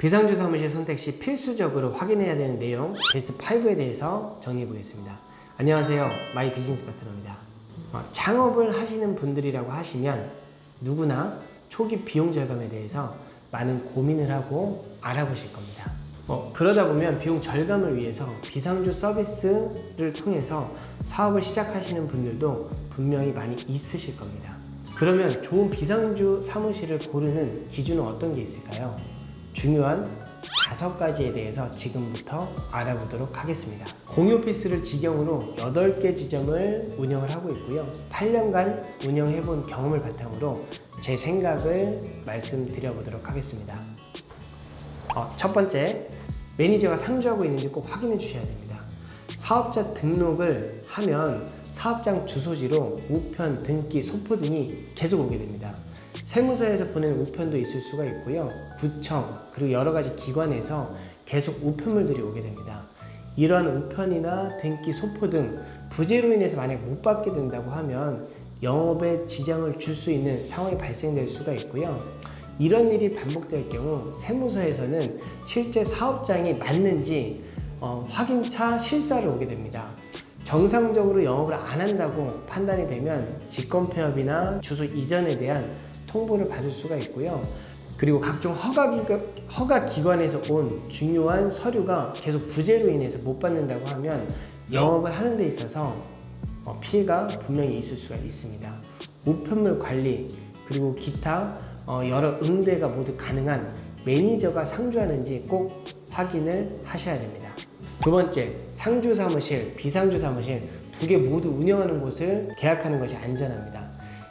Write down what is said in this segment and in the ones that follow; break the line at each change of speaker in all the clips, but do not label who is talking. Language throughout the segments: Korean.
비상주 사무실 선택 시 필수적으로 확인해야 되는 내용 베스트 5에 대해서 정리해 보겠습니다. 안녕하세요, 마이 비즈니스 파트너입니다. 창업을 하시는 분들이라고 하시면 누구나 초기 비용 절감에 대해서 많은 고민을 하고 알아보실 겁니다. 그러다 보면 비용 절감을 위해서 비상주 서비스를 통해서 사업을 시작하시는 분들도 분명히 많이 있으실 겁니다. 그러면 좋은 비상주 사무실을 고르는 기준은 어떤 게 있을까요? 중요한 5가지에 대해서 지금부터 알아보도록 하겠습니다. 공유 오피스를 직영으로 8개 지점을 운영을 하고 있고요. 8년간 운영해본 경험을 바탕으로 제 생각을 말씀드려 보도록 하겠습니다. 첫 번째, 매니저가 상주하고 있는지 꼭 확인해 주셔야 됩니다. 사업자 등록을 하면 사업장 주소지로 우편, 등기, 소포 등이 계속 오게 됩니다. 세무서에서 보낸 우편도 있을 수가 있고요. 구청, 그리고 여러 가지 기관에서 계속 우편물들이 오게 됩니다. 이러한 우편이나 등기, 소포 등 부재로 인해서 만약 못 받게 된다고 하면 영업에 지장을 줄 수 있는 상황이 발생될 수가 있고요. 이런 일이 반복될 경우 세무서에서는 실제 사업장이 맞는지 확인차 실사를 오게 됩니다. 정상적으로 영업을 안 한다고 판단이 되면 직권폐업이나 주소 이전에 대한 통보를 받을 수가 있고요. 그리고 각종 허가 기관에서 온 중요한 서류가 계속 부재로 인해서 못 받는다고 하면 영업을 하는 데 있어서 피해가 분명히 있을 수가 있습니다. 우편물 관리 그리고 기타 여러 응대가 모두 가능한 매니저가 상주하는지 꼭 확인을 하셔야 됩니다. 두 번째, 상주 사무실, 비상주 사무실 두 개 모두 운영하는 곳을 계약하는 것이 안전합니다.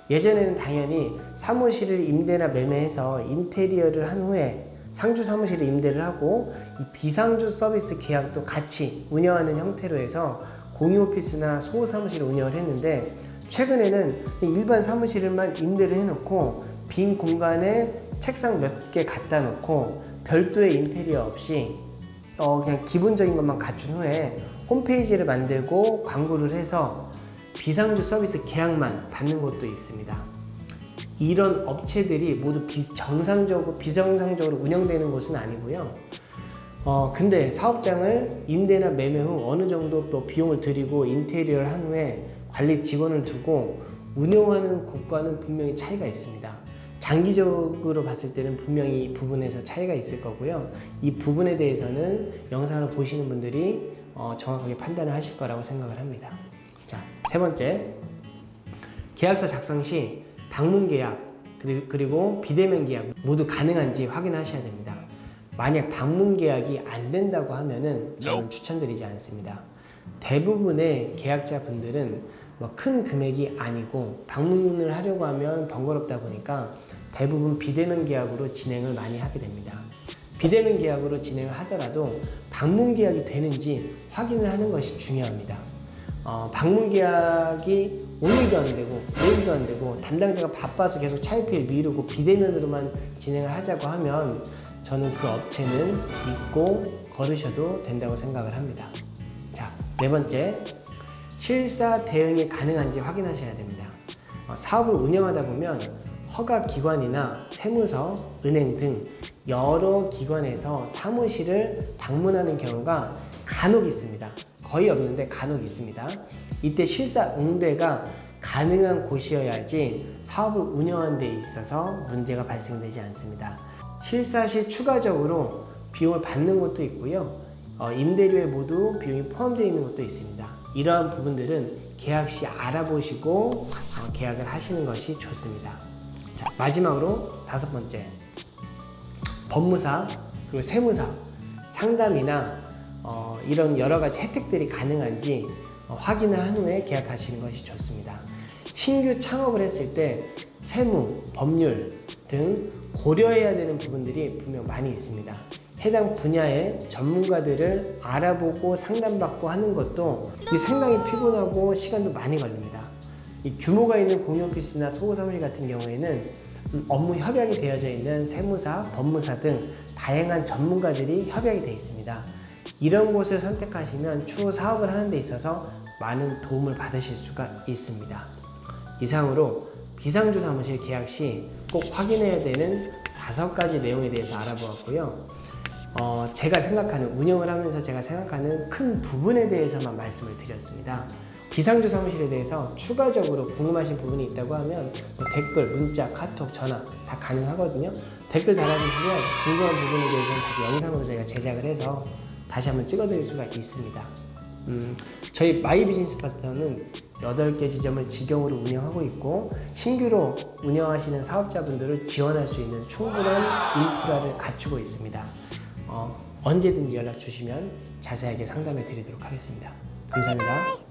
예전에는 당연히 사무실을 임대나 매매해서 인테리어를 한 후에 상주 사무실을 임대를 하고 이 비상주 서비스 계약도 같이 운영하는 형태로 해서 공유 오피스나 소호 사무실을 운영을 했는데, 최근에는 일반 사무실만 임대를 해놓고 빈 공간에 책상 몇 개 갖다 놓고 별도의 인테리어 없이 그냥 기본적인 것만 갖춘 후에 홈페이지를 만들고 광고를 해서 비상주 서비스 계약만 받는 곳도 있습니다. 이런 업체들이 모두 비정상적으로 운영되는 곳은 아니고요. 근데 사업장을 임대나 매매 후 어느 정도 또 비용을 들이고 인테리어를 한 후에 관리 직원을 두고 운영하는 곳과는 분명히 차이가 있습니다. 장기적으로 봤을 때는 분명히 이 부분에서 차이가 있을 거고요. 이 부분에 대해서는 영상을 보시는 분들이 정확하게 판단을 하실 거라고 생각을 합니다. 자, 세 번째, 계약서 작성 시 방문 계약 그리고 비대면 계약 모두 가능한지 확인하셔야 됩니다. 만약 방문 계약이 안 된다고 하면은 저는 추천드리지 않습니다. 대부분의 계약자분들은 큰 금액이 아니고 방문을 하려고 하면 번거롭다 보니까 대부분 비대면 계약으로 진행을 많이 하게 됩니다. 비대면 계약으로 진행을 하더라도 방문 계약이 되는지 확인을 하는 것이 중요합니다. 방문 계약이 오늘도 안 되고 내일도 안 되고 담당자가 바빠서 계속 차일피일 미루고 비대면으로만 진행을 하자고 하면 저는 그 업체는 믿고 걸으셔도 된다고 생각을 합니다. 자, 네 번째, 실사 대응이 가능한지 확인하셔야 됩니다. 사업을 운영하다 보면 허가 기관이나 세무서, 은행 등 여러 기관에서 사무실을 방문하는 경우가 간혹 있습니다. 거의 없는데 간혹 있습니다. 이때 실사 응대가 가능한 곳이어야지 사업을 운영하는 데 있어서 문제가 발생되지 않습니다. 실사 시 추가적으로 비용을 받는 것도 있고요. 임대료에 모두 비용이 포함되어 있는 것도 있습니다. 이러한 부분들은 계약 시 알아보시고 계약을 하시는 것이 좋습니다. 자, 마지막으로 5번째, 법무사 그리고 세무사 상담이나 이런 여러 가지 혜택들이 가능한지 확인을 한 후에 계약하시는 것이 좋습니다. 신규 창업을 했을 때 세무, 법률 등 고려해야 되는 부분들이 분명 많이 있습니다. 해당 분야의 전문가들을 알아보고 상담받고 하는 것도 상당히 피곤하고 시간도 많이 걸립니다. 이 규모가 있는 공유 오피스나 소호 사무실 같은 경우에는 업무 협약이 되어져 있는 세무사, 법무사 등 다양한 전문가들이 협약이 되어 있습니다. 이런 곳을 선택하시면 추후 사업을 하는 데 있어서 많은 도움을 받으실 수가 있습니다. 이상으로 비상주 사무실 계약 시 꼭 확인해야 되는 5가지 내용에 대해서 알아보았고요. 제가 생각하는, 운영을 하면서 제가 생각하는 큰 부분에 대해서만 말씀을 드렸습니다. 기상주 사무실에 대해서 추가적으로 궁금하신 부분이 있다고 하면 댓글, 문자, 카톡, 전화 다 가능하거든요. 댓글 달아주시면 궁금한 부분에 대해서는 다시 영상으로 저희가 제작을 해서 다시 한번 찍어드릴 수가 있습니다. 저희 마이 비즈니스 파트너는 8개 지점을 직영으로 운영하고 있고, 신규로 운영하시는 사업자분들을 지원할 수 있는 충분한 인프라를 갖추고 있습니다. 언제든지 연락 주시면 자세하게 상담해 드리도록 하겠습니다. 감사합니다.